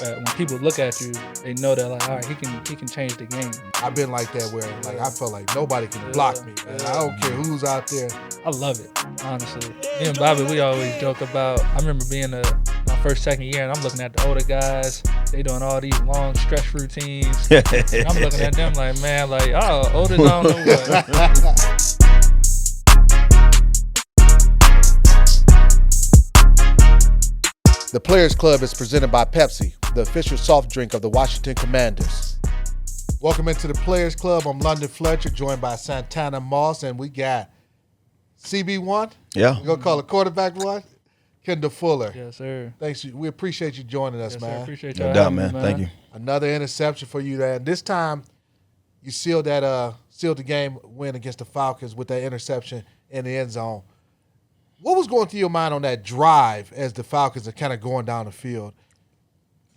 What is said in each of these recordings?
when people look at you, they know that like, all right, he can change the game. I've been like that where like I felt like nobody can block me, man. I don't care who's out there. I love it, honestly. Me and Bobby, we always joke about. I remember being my first, second year, and I'm looking at the older guys. They doing all these long stretch routines. And I'm looking at them like, man, like, oh, older than I don't know what. The Players Club is presented by Pepsi, the official soft drink of the Washington Commanders. Welcome into the Players Club. I'm London Fletcher, joined by Santana Moss, and we got CB1. Yeah. We're going to call it Quarterback 1, Kendall Fuller. Yes, sir. Thanks. We appreciate you joining us, Yes, man. sir. Appreciate No y'all doubt, having me, man. Thank you. Another interception for you there. This time, you sealed the game win against the Falcons with that interception in the end zone. What was going through your mind on that drive as the Falcons are kind of going down the field?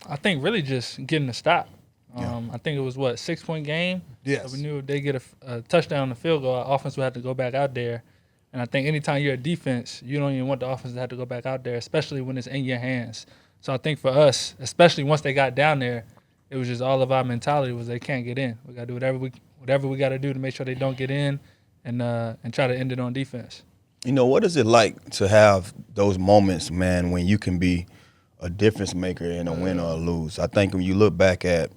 I think really just getting the stop. I think it was, 6-point game? Yes. We knew if they get a touchdown on the field goal, our offense would have to go back out there. And I think anytime you're a defense, you don't even want the offense to have to go back out there, especially when it's in your hands. So I think for us, especially once they got down there, it was just all of our mentality was they can't get in. We got to do whatever we got to do to make sure they don't get in and try to end it on defense. You know, what is it like to have those moments, man, when you can be a difference maker in a win or a lose? I think when you look back at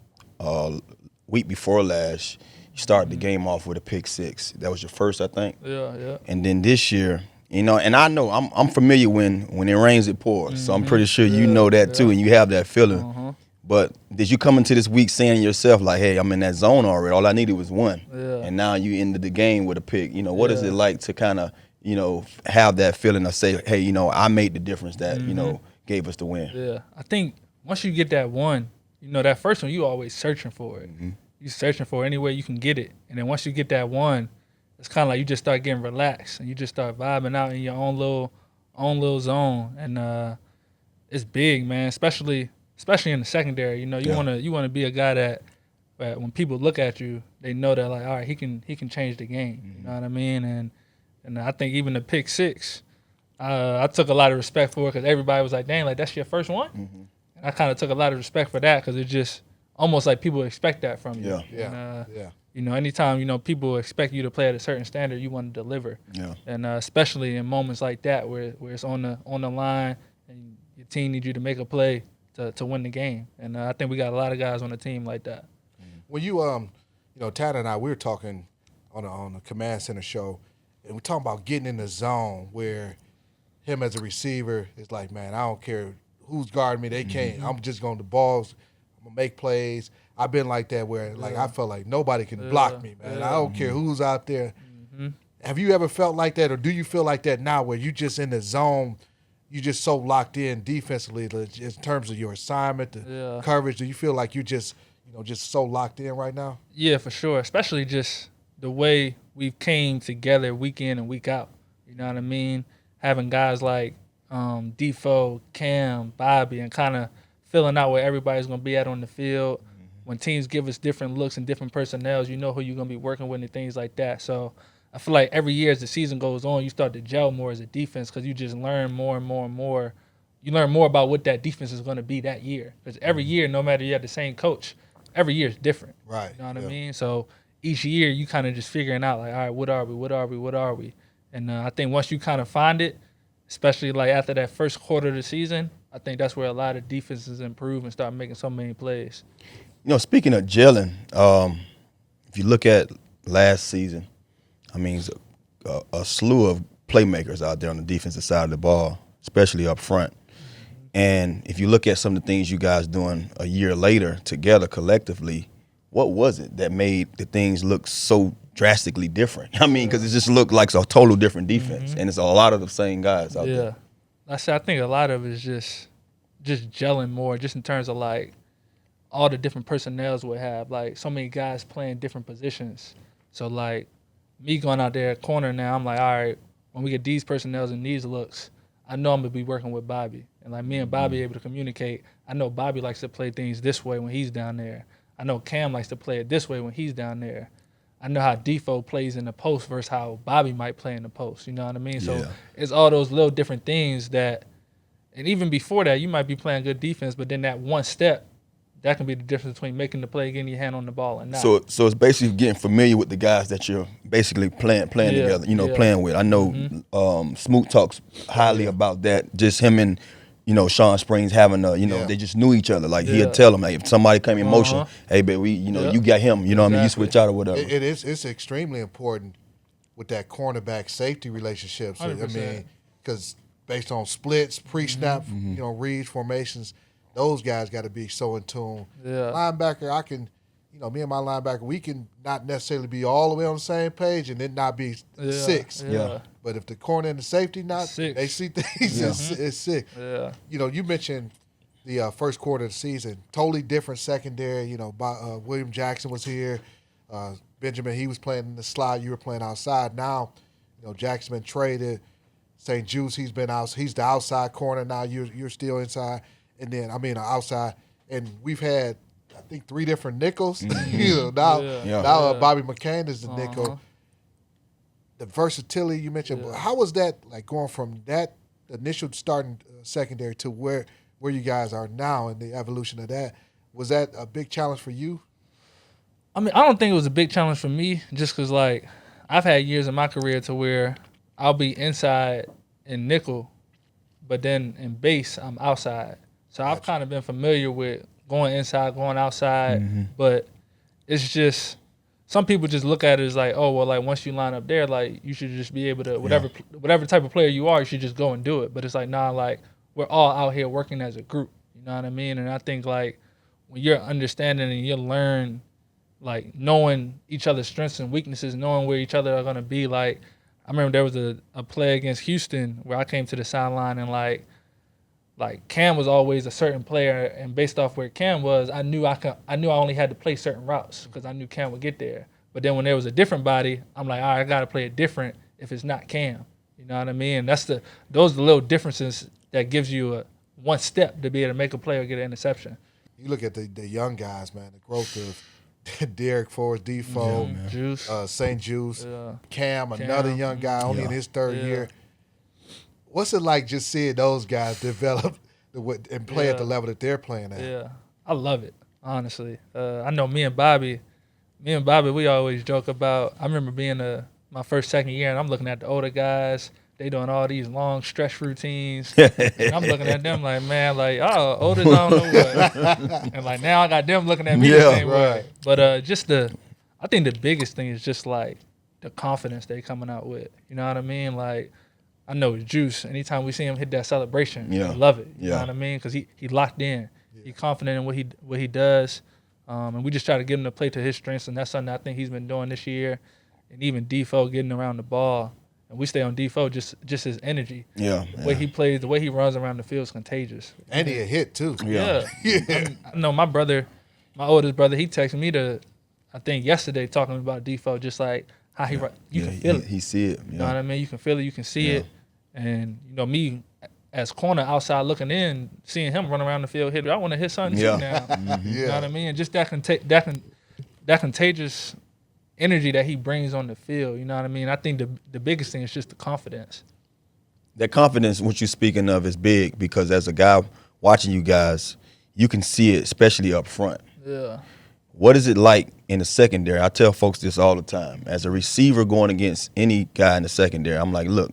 week before last, you started the game off with a pick six. That was your first, I think. Yeah. And then this year, you know, and I know I'm familiar when it rains, it pours. So I'm pretty sure you know that too, and you have that feeling. But did you come into this week saying to yourself, like, hey, I'm in that zone already. All I needed was one. Yeah. And now you ended the game with a pick. You know, what is it like to kind of, you know, have that feeling of say, hey, you know, I made the difference that, you know, gave us the win. Yeah. I think once you get that one, you know, that first one, you always searching for it. You searching for it any way you can get it. And then once you get that one, it's kind of like you just start getting relaxed and you just start vibing out in your own little zone. And it's big, man, especially in the secondary. You know, you wanna be a guy that when people look at you, they know that like, all right, he can change the game. You know what I mean? And I think even the pick six, I took a lot of respect for it because everybody was like, dang, like that's your first one? And I kind of took a lot of respect for that because it just almost like people expect that from you. Yeah. And, you know, anytime, you know, people expect you to play at a certain standard, you want to deliver. Yeah. And especially in moments like that where it's on the line and your team needs you to make a play to win the game. And I think we got a lot of guys on the team like that. When you Tad and I, we were talking on the Command Center show, and we're talking about getting in the zone where him as a receiver is like, man, I don't care who's guarding me. They can't. I'm just going to the balls. I'm going to make plays. I've been like that where, like, I felt like nobody can block me, man. I don't care who's out there. Have you ever felt like that, or do you feel like that now where you just in the zone, you just so locked in defensively in terms of your assignment, the coverage? Do you feel like you just so locked in right now? Yeah, for sure. Especially just the way we've came together week in and week out. You know what I mean? Having guys like Defoe, Cam, Bobby, and kind of filling out where everybody's going to be at on the field. When teams give us different looks and different personnels, you know who you're going to be working with and things like that. So I feel like every year as the season goes on, you start to gel more as a defense because you just learn more and more and more. You learn more about what that defense is going to be that year. Because every year, no matter you have the same coach, every year is different. Right. You know what I mean? So each year you kind of just figuring out like, all right, what are we? And I think once you kind of find it, especially like after that first quarter of the season, I think that's where a lot of defenses improve and start making so many plays. You know, speaking of gelling, if you look at last season, I mean, it's a slew of playmakers out there on the defensive side of the ball, especially up front. And if you look at some of the things you guys doing a year later together collectively, what was it that made the things look so drastically different? I mean, because it just looked like a total different defense, and it's a lot of the same guys out there. I think a lot of it is just gelling more, just in terms of like all the different personnels we have, like so many guys playing different positions. So like me going out there at corner now, I'm like, all right, when we get these personnels and these looks, I know I'm gonna be working with Bobby, and like me and Bobby able to communicate. I know Bobby likes to play things this way when he's down there. I know Cam likes to play it this way when he's down there. I know how Defoe plays in the post versus how Bobby might play in the post. You know what I mean? So it's all those little different things that, and even before that, you might be playing good defense, but then that one step that can be the difference between making the play, getting your hand on the ball, and not. So it's basically getting familiar with the guys that you're basically playing together, playing with. I know Smoot talks highly about that. Just him and Sean Springs having they just knew each other. Like he'd tell him, like, if somebody came in motion, hey, baby, you got him. You know what I mean? You switch out or whatever. It's extremely important with that cornerback safety relationship. So, 100%. I mean, because based on splits, pre-snap, reads, formations, those guys got to be so in tune. Yeah. Linebacker, I can, me and my linebacker, we can not necessarily be all the way on the same page and then not be six. Yeah. But if the corner and the safety not, Six. they see things, it's sick. Yeah. You mentioned the first quarter of the season, totally different secondary. William Jackson was here. Benjamin, he was playing in the slot. You were playing outside. Now, Jackson been traded. St. Juice, he's been out. He's the outside corner now. You're still inside. And then, outside. And we've had, I think, 3 different nickels. Now Bobby McCain is the nickel. The versatility you mentioned. Yeah. How was that, like, going from that initial starting secondary to where you guys are now and the evolution of that? Was that a big challenge for you? I mean, I don't think it was a big challenge for me, just because, like, I've had years in my career to where I'll be inside in nickel, but then in base, I'm outside. So I've kind of been familiar with going inside, going outside, but it's just some people just look at it as like, oh, well, like once you line up there, like you should just be able to whatever type of player you are, you should just go and do it. But it's like, nah, like we're all out here working as a group. You know what I mean? And I think like when you're understanding and you learn, like knowing each other's strengths and weaknesses, knowing where each other are gonna be. Like I remember there was a play against Houston where I came to the sideline and like Cam was always a certain player, and based off where Cam was, I knew I only had to play certain routes because I knew Cam would get there. But then when there was a different body, I'm like, all right, I got to play it different if it's not Cam. You know what I mean? Those are the little differences that gives you a one step to be able to make a play or get an interception. You look at the young guys, man, the growth of Derek Forrest, Defoe, Juice, St. Juice, Cam, another young guy only in his third year. What's it like just seeing those guys develop and play at the level that they're playing at? Yeah, I love it, honestly. I know me and Bobby, we always joke about, I remember being my first, second year, and I'm looking at the older guys. They doing all these long stretch routines. And I'm looking at them like, man, like, oh, older, I don't know what. And like now I got them looking at me the same way. But I think the biggest thing is just like the confidence they coming out with. You know what I mean? Like, I know Juice, anytime we see him hit that celebration, I love it. You know what I mean? Because he locked in. He's confident in what he does. And we just try to get him to play to his strengths, and that's something I think he's been doing this year. And even Defoe getting around the ball. And we stay on Defoe, just his energy. The way he plays, the way he runs around the field is contagious. And he a hit, too. Yeah. I know my oldest brother, he texted me I think yesterday, talking about Defoe, just like how you can feel it. He see it. You know what I mean? You can feel it, you can see it. And, me, as corner outside looking in, seeing him run around the field, I want to hit something too now. You know what I mean? And just that contagious energy that he brings on the field. You know what I mean? I think the biggest thing is just the confidence. That confidence, what you're speaking of, is big because as a guy watching you guys, you can see it, especially up front. Yeah. What is it like in the secondary? I tell folks this all the time. As a receiver going against any guy in the secondary, I'm like, look,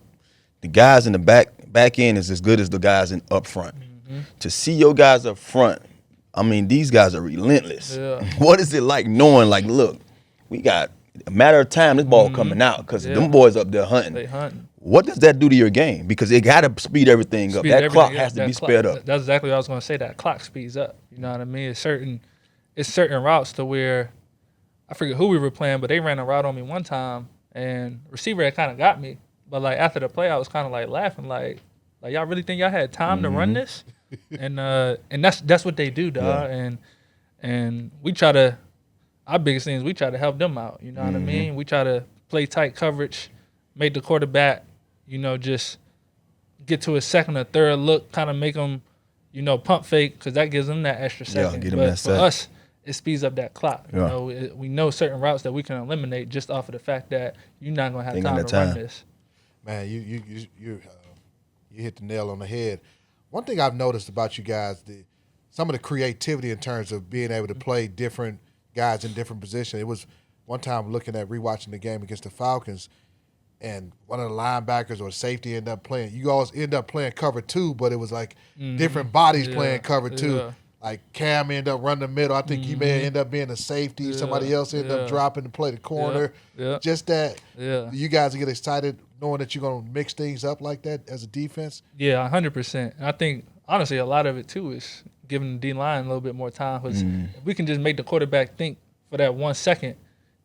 the guys in the back end is as good as the guys up front. To see your guys up front, I mean, these guys are relentless. Yeah. What is it like knowing, like, look, we got a matter of time, this ball coming out because them boys up there hunting. They hunting. What does that do to your game? Because they got to speed everything up. That clock has to be sped up. That's exactly what I was going to say. That clock speeds up. You know what I mean? It's certain routes to where, I forget who we were playing, but they ran a route on me one time, and receiver had kind of got me. But like after the play, I was kind of like laughing, like y'all really think y'all had time to run this? And that's what they do, dog. Yeah. And we try to, our biggest thing is we try to help them out. You know what I mean? We try to play tight coverage, make the quarterback, just get to a second or third look, kind of make them, pump fake, because that gives them that extra second. Get them but that for us, it speeds up that clock. Yeah. We know certain routes that we can eliminate just off of the fact that you're not gonna have time to run this. Man, you hit the nail on the head. One thing I've noticed about you guys, some of the creativity in terms of being able to play different guys in different positions. It was one time looking at rewatching the game against the Falcons, and one of the linebackers or safety ended up playing. You always end up playing cover 2, but it was like different bodies playing cover 2. Yeah. Like Cam ended up running the middle. I think he may end up being a safety. Yeah. Somebody else ended up dropping to play the corner. Yeah. Just that Yeah. you guys get excited knowing that you're going to mix things up like that as a defense. Yeah, 100%. And I think, honestly, a lot of it, too, is giving the D-line a little bit more time. Because if we can just make the quarterback think for that 1 second,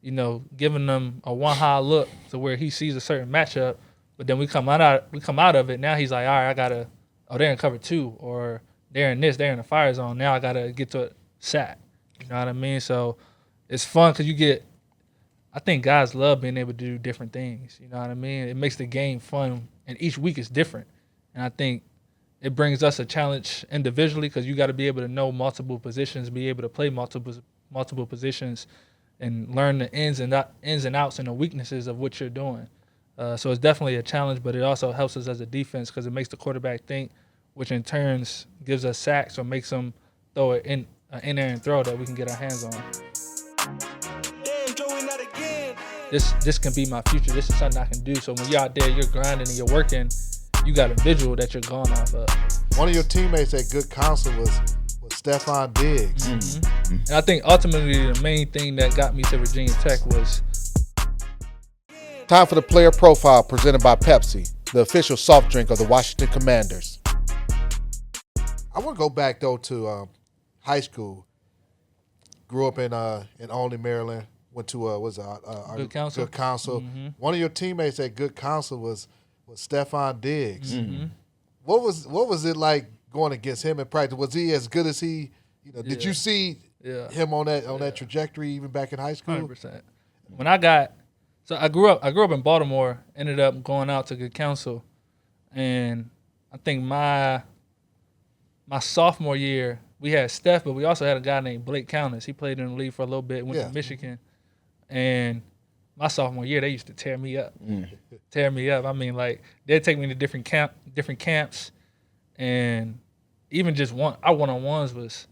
you know, giving them a one-high look to where he sees a certain matchup, but then we come out of it. Now he's like, all right, they're in cover 2, or they're in the fire zone. Now I got to get to a sack. You know what I mean? So it's fun because I think guys love being able to do different things. You know what I mean? It makes the game fun, and each week is different. And I think it brings us a challenge individually because you got to be able to know multiple positions, be able to play multiple positions, and learn the ins and outs and the weaknesses of what you're doing. So it's definitely a challenge, but it also helps us as a defense because it makes the quarterback think, which in turns gives us sacks or makes them throw it in there and throw that we can get our hands on. This can be my future. This is something I can do. So when you're out there, you're grinding and you're working, you got a visual that you're going off of. One of your teammates at Good Counsel was Stephon Diggs. Mm-hmm. And I think ultimately the main thing that got me to Virginia Tech was... Time for the player profile presented by Pepsi, the official soft drink of the Washington Commanders. I want to go back, though, to high school. Grew up in Olney, Maryland. Went to Good Counsel. Good Counsel. Mm-hmm. One of your teammates at Good Counsel was Stephon Diggs. Mm-hmm. What was it like going against him in practice? Was he as good as he? Did you see him on that trajectory even back in high school? 100%. When I grew up in Baltimore. Ended up going out to Good Counsel, and I think my sophomore year we had Steph, but we also had a guy named Blake Countess. He played in the league for a little bit. Went to Michigan. And my sophomore year, they used to tear me up. Tear me up. I mean, like, they'd take me to different camps, and even just one-on-ones was.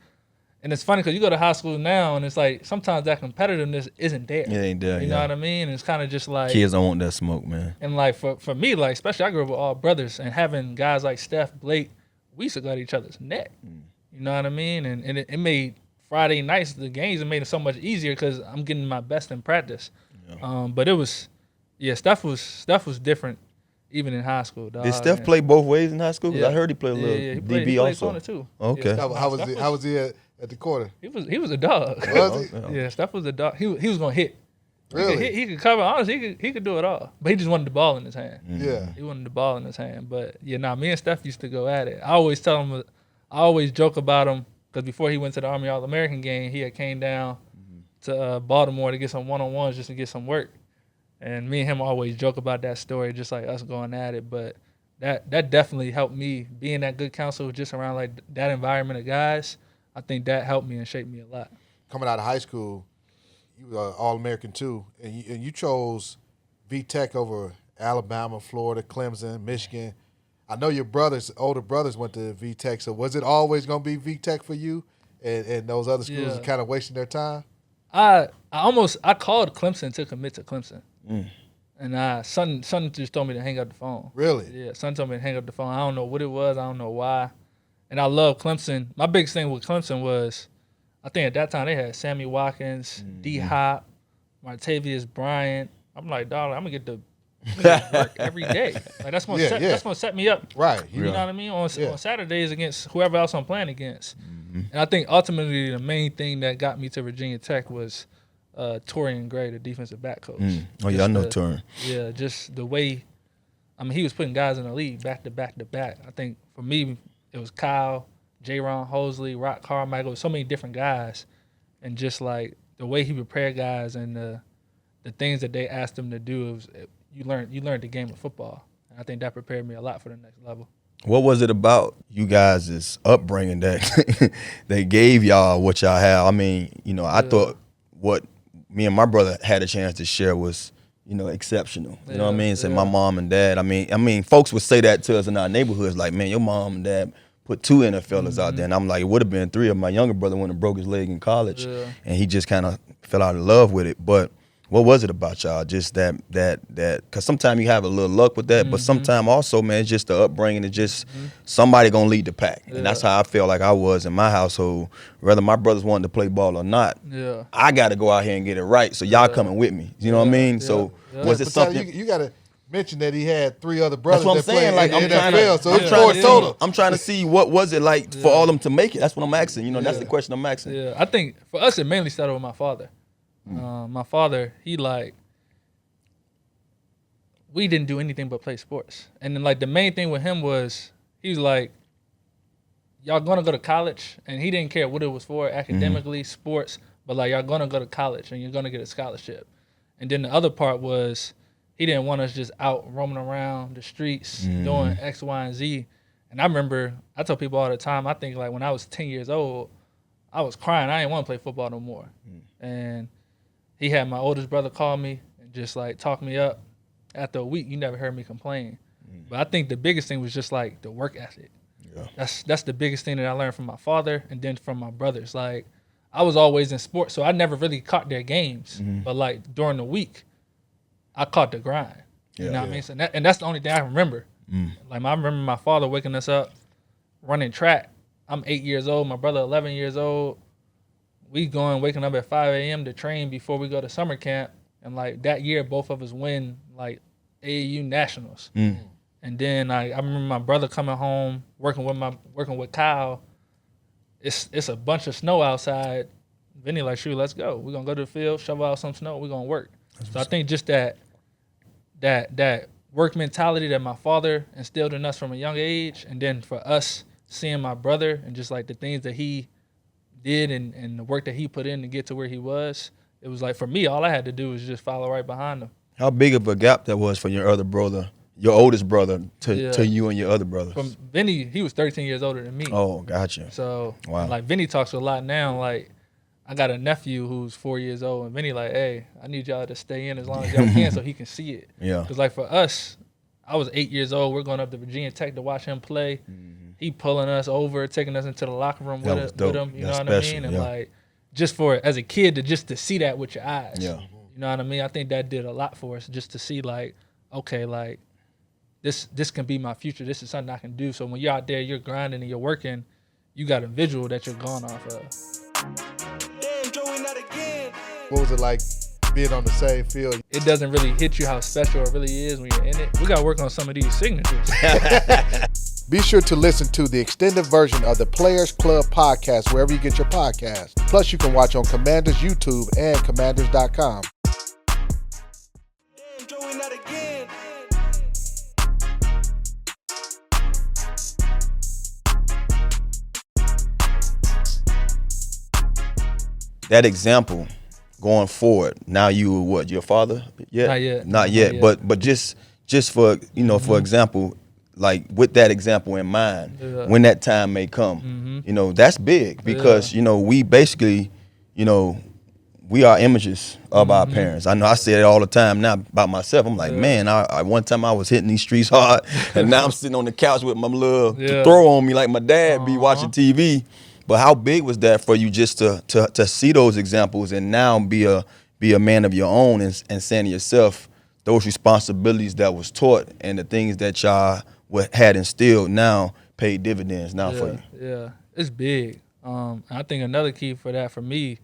And it's funny because you go to high school now, and it's like sometimes that competitiveness isn't there. It ain't there. You know what I mean? And it's kind of just like kids don't want that smoke, man. And like for me, like especially I grew up with all brothers, and having guys like Steph, Blake, we used to go at each other's neck. You know what I mean? And it made Friday nights, the games, it made it so much easier because I'm getting my best in practice. Yeah. But it was, Steph was different even in high school. Dog. Did Steph play both ways in high school? Because I heard he played a little he DB played also. Corner too. Okay. Yeah, How was he at the corner? He was a dog. Was he? Yeah, Steph was a dog. He was gonna hit. Really? He could cover. Honestly, he could do it all. But he just wanted the ball in his hand. Yeah. He wanted the ball in his hand. But me and Steph used to go at it. I always joke about him. Because before he went to the Army All-American game, he had came down to Baltimore to get some one-on-ones just to get some work. And me and him always joke about that story, just like us going at it. But that definitely helped me. Being that Good Counsel, just around like that environment of guys, I think that helped me and shaped me a lot. Coming out of high school, you were All-American too, and you chose V-Tech over Alabama, Florida, Clemson, Michigan. I know your older brothers went to V-Tech, so was it always going to be V-Tech for you and those other schools kind of wasting their time? I called Clemson to commit to Clemson. And son just told me to hang up the phone. Really? Yeah, son told me to hang up the phone. I don't know what it was. I don't know why. And I love Clemson. My biggest thing with Clemson was, I think at that time they had Sammy Watkins, D-Hop, Martavius Bryant. I'm like, dog, I'm going to get to work every day. Like that's gonna set me up. Right. You know what I mean? On Saturdays against whoever else I'm playing against. And I think ultimately the main thing that got me to Virginia Tech was Torian Gray, the defensive back coach. Oh yeah, I know Torian. Yeah, just the way, I mean, he was putting guys in the league back to back to back. I think for me it was Kyle, J-Ron Hosley, Rock Carmichael, so many different guys, and just like the way he prepared guys and the things that they asked him to do. You learned the game of football. And I think that prepared me a lot for the next level. What was it about you guys' upbringing that they gave y'all what y'all have? I mean, I thought what me and my brother had a chance to share was, exceptional. You know what I mean? So my mom and dad, I mean, folks would say that to us in our neighborhoods, like, man, your mom and dad put 2 NFLers out there, and I'm like, it would have been 3 if my younger brother went and broke his leg in college, and he just kind of fell out of love with it. But what was it about y'all? Just that because sometimes you have a little luck with that, but sometimes also, man, it's just the upbringing. It's just somebody gonna lead the pack, and that's how I felt like I was in my household. Whether my brothers wanted to play ball or not, I got to go out here and get it right. So y'all coming with me. You know what I mean? So was it something? You got to mention that he had 3 other brothers that's what I'm saying. Like I'm in trying NFL, to, so it's 4 total. I'm trying to see what was it like for all them to make it. That's what I'm asking. You know, that's the question I'm asking. Yeah, I think for us it mainly started with my father. My father, he like, we didn't do anything but play sports, and then like the main thing with him was he was like, y'all gonna go to college, and he didn't care what it was for, academically, sports, but like y'all gonna go to college and you're gonna get a scholarship. And then the other part was, he didn't want us just out roaming around the streets doing X, Y, and Z. And I remember, I tell people all the time, I think like when I was 10 years old, I was crying. I didn't want to play football no more. And he had my oldest brother call me and just like talk me up. After a week, you never heard me complain. But I think the biggest thing was just like the work ethic. Yeah. That's the biggest thing that I learned from my father and then from my brothers. Like, I was always in sports, so I never really caught their games. But like during the week, I caught the grind. You know what I mean? So that's the only thing I remember. Like, I remember my father waking us up, running track. I'm 8 years old, my brother 11 years old. We waking up at 5 a.m. to train before we go to summer camp. And like that year, both of us win like AAU nationals. And then I remember my brother coming home, working with Kyle. It's a bunch of snow outside. Vinny like, shoot, let's go. We're gonna go to the field, shovel out some snow, we're gonna work. So I think just that work mentality that my father instilled in us from a young age, and then for us seeing my brother and just like the things that he did and the work that he put in to get to where he was, it was like, for me, all I had to do was just follow right behind him. How big of a gap that was for your other brother, your oldest brother, to you and your other brothers? From Vinny, he was 13 years older than me. Oh, gotcha. So, wow. Like, Vinny talks a lot now. Like, I got a nephew who's 4 years old, and Vinny like, hey, I need y'all to stay in as long as y'all can so he can see it. Yeah. Because, like, for us, I was 8 years old. We're going up to Virginia Tech to watch him play. He pulling us over, taking us into the locker room with him. You know what I mean? And, like, just for, as a kid, to see that with your eyes. Yeah. You know what I mean? I think that did a lot for us, just to see, like, okay, like, this can be my future. This is something I can do. So when you're out there, you're grinding and you're working, you got a visual that you're going off of. What was it like being on the same field? It doesn't really hit you how special it really is when you're in it. We got to work on some of these signatures. Be sure to listen to the extended version of the Players Club podcast wherever you get your podcasts. Plus, you can watch on Commanders YouTube and Commanders.com. That example going forward, now you what, your father yet? Not yet. But just for, you know, for example, like with that example in mind, when that time may come, you know, that's big because, you know, we basically, you know, we are images of our parents. I know I say it all the time now about myself. I'm like, man, I one time I was hitting these streets hard, and now I'm sitting on the couch with my little to throw on me like my dad be watching TV. But how big was that for you just to see those examples and now be a man of your own and saying to yourself, those responsibilities that was taught and the things that y'all had instilled now pay dividends now for you? Yeah, it's big. I think another key for that for me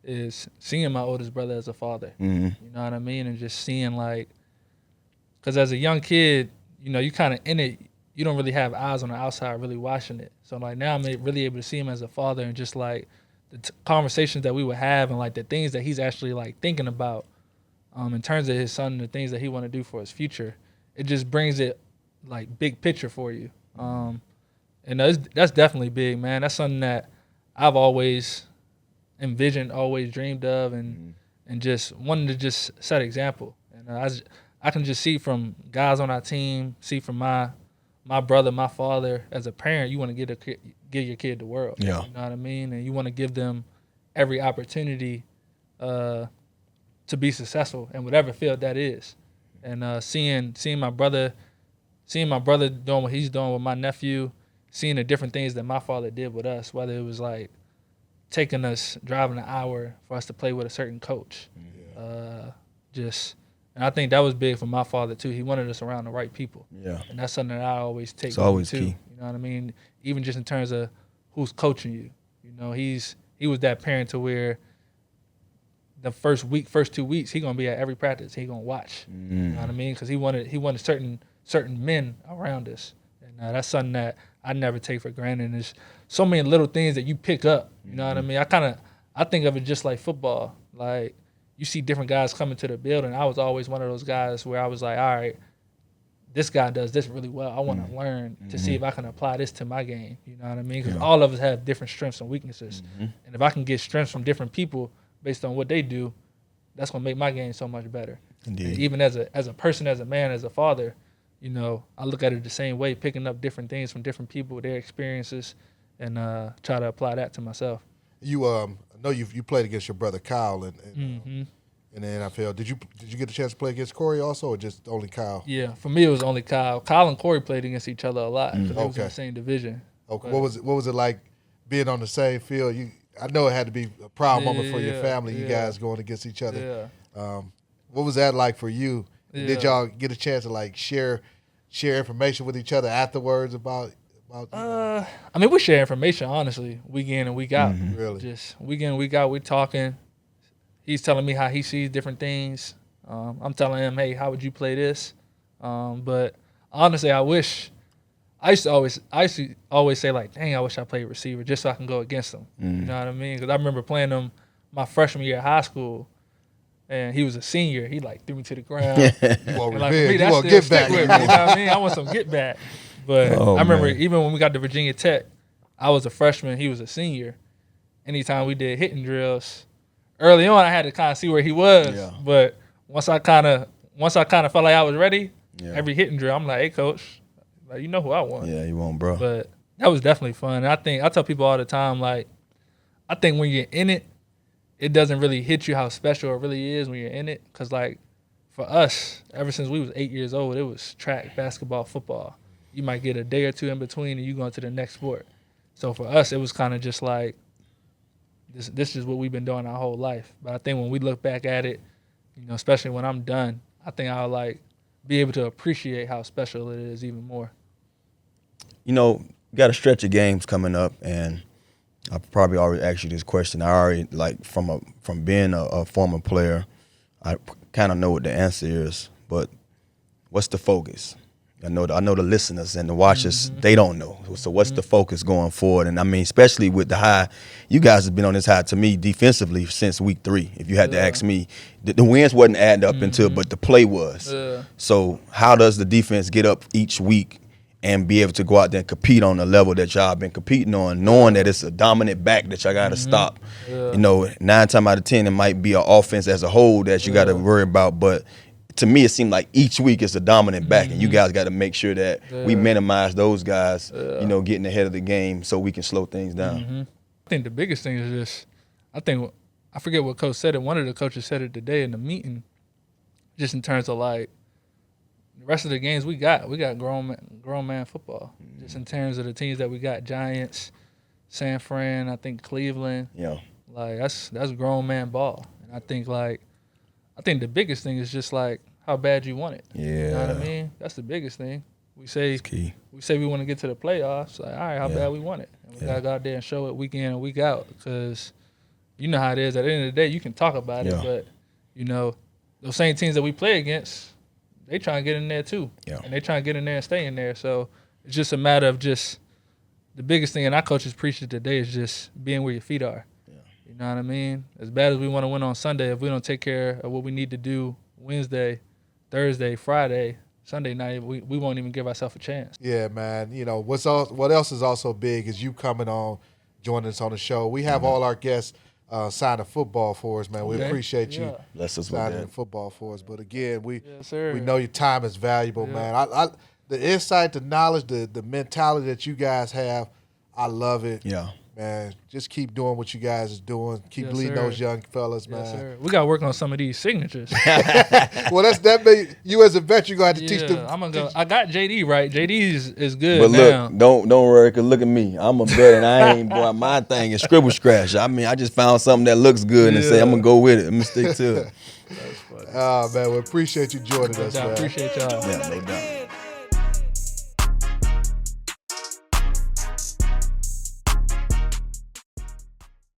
is seeing my oldest brother as a father. You know what I mean? And just seeing, like, because as a young kid, you know, you kind of in it, you don't really have eyes on the outside really watching it. So, like, now I'm really able to see him as a father and just, like, the conversations that we would have and, like, the things that he's actually, like, thinking about in terms of his son and the things that he want to do for his future. It just brings it, like, big picture for you. And that's definitely big, man. That's something that I've always envisioned, always dreamed of, and just wanted to just set example. And I can just see from guys on our team, see from my brother, my father, as a parent, you want to give your kid the world. Yeah. You know what I mean? And you want to give them every opportunity to be successful in whatever field that is. And seeing my brother doing what he's doing with my nephew, seeing the different things that my father did with us, whether it was like taking us, driving an hour for us to play with a certain coach. And I think that was big for my father too. He wanted us around the right people. Yeah. And that's something that I always take It's with me always too. key. You know what I mean? Even just in terms of who's coaching you. You know, he was that parent to where the first 2 weeks, he gonna be at every practice. He gonna watch. You know what I mean? Because he wanted certain men around us, and that's something that I never take for granted. And there's so many little things that you pick up. You know what I mean? I think of it just like football. Like you see different guys coming to the building. I was always one of those guys where I was like, all right, this guy does this really well. I want to learn to see if I can apply this to my game. You know what I mean? Because all of us have different strengths and weaknesses. And if I can get strengths from different people based on what they do, that's going to make my game so much better. Indeed. And even as a person, as a man, as a father, you know, I look at it the same way, picking up different things from different people, their experiences, and try to apply that to myself. You I know you played against your brother Kyle in the NFL. Did you get a chance to play against Corey also, or just only Kyle? Yeah, for me it was only Kyle. Kyle and Corey played against each other a lot because they was in the same division. Okay. What was it like being on the same field? I know it had to be a proud moment for your family. You guys going against each other. Yeah. What was that like for you? Yeah. Did y'all get a chance to like share information with each other afterwards about? I mean, we share information honestly, week in and week out. Really? Just week in and week out, we're talking. He's telling me how he sees different things. I'm telling him, hey, how would you play this? But honestly, I used to always say like, dang, I wish I played receiver just so I can go against him. You know what I mean? Because I remember playing him my freshman year of high school, and he was a senior. He like threw me to the ground. You want And, like, for me, revenge? that You want still get back? stick with me, you know what I mean? I want some get back. But Oh, I remember man. even when we got to Virginia Tech, I was a freshman, he was a senior. Anytime we did hitting drills, early on I had to kind of see where he was. Yeah. But once I kind of felt like I was ready, Yeah. every hitting drill, I'm like, hey coach, like you know who I want. Yeah, you won't, bro. But that was definitely fun. And I tell people all the time, like, I think when you're in it, it doesn't really hit you how special it really is when you're in it. Cause like for us, ever since we was 8 years old, it was track, basketball, football. You might get a day or two in between and you go into the next sport. So for us, it was kind of just like, this is what we've been doing our whole life. But I think when we look back at it, you know, especially when I'm done, I think I'll like be able to appreciate how special it is even more. You know, you got a stretch of games coming up, and I probably already asked you this question. I already, like, from being a former player, I kind of know what the answer is. But what's the focus? I know the listeners and the watchers, they don't know. So what's the focus going forward? And I mean, especially with the high, you guys have been on this high to me defensively since week 3. If you had to ask me, the wins wasn't adding up until, but the play was. So how does the defense get up each week and be able to go out there and compete on the level that y'all been competing on, knowing that it's a dominant back that y'all got to stop? You know, 9 times out of 10, it might be an offense as a whole that you got to worry about, but to me, it seemed like each week it's a dominant back, and you guys got to make sure that we minimize those guys, you know, getting ahead of the game so we can slow things down. I think the biggest thing is just, I forget what coach said it. One of the coaches said it today in the meeting, just in terms of like the rest of the games we got grown man football. Just in terms of the teams that we got, Giants, San Fran, I think Cleveland. Yeah. Like that's grown man ball, and I think the biggest thing is just like how bad you want it. Yeah. You know what I mean? That's the biggest thing. We say Key. we want to get to the playoffs. Like, all right, how bad we want it. And we got to go out there and show it week in and week out, because you know how it is. At the end of the day, you can talk about it, but, you know, those same teams that we play against, they try and get in there too. Yeah. And they try and get in there and stay in there. So it's just a matter of just the biggest thing, and our coaches preached it today, is just being where your feet are. You know what I mean? As bad as we want to win on Sunday, if we don't take care of what we need to do Wednesday, Thursday, Friday, Sunday night, we won't even give ourselves a chance. Yeah, man. You know, what else is also big is you coming on, joining us on the show. We have all our guests sign a football for us, man. We appreciate you Bless us with signing that. the football for us. But again, we sir. know your time is valuable, man. The insight, the knowledge, the mentality that you guys have, I love it. Yeah. man, just keep doing what you guys is doing. Keep Yes, leading sir. those young fellas, Yes, man. sir. We got to work on some of these signatures. Well, you as a vet, you gonna have to teach them. I'm gonna go. I got JD right. JD is good But now. look, don't worry, cause look at me. I'm a vet, and I ain't boy. My thing is scribble scratch. I mean, I just found something that looks good and say I'm gonna go with it. I'm gonna stick to it. Oh man, we appreciate you joining us, I man. appreciate y'all. Yeah, no doubt.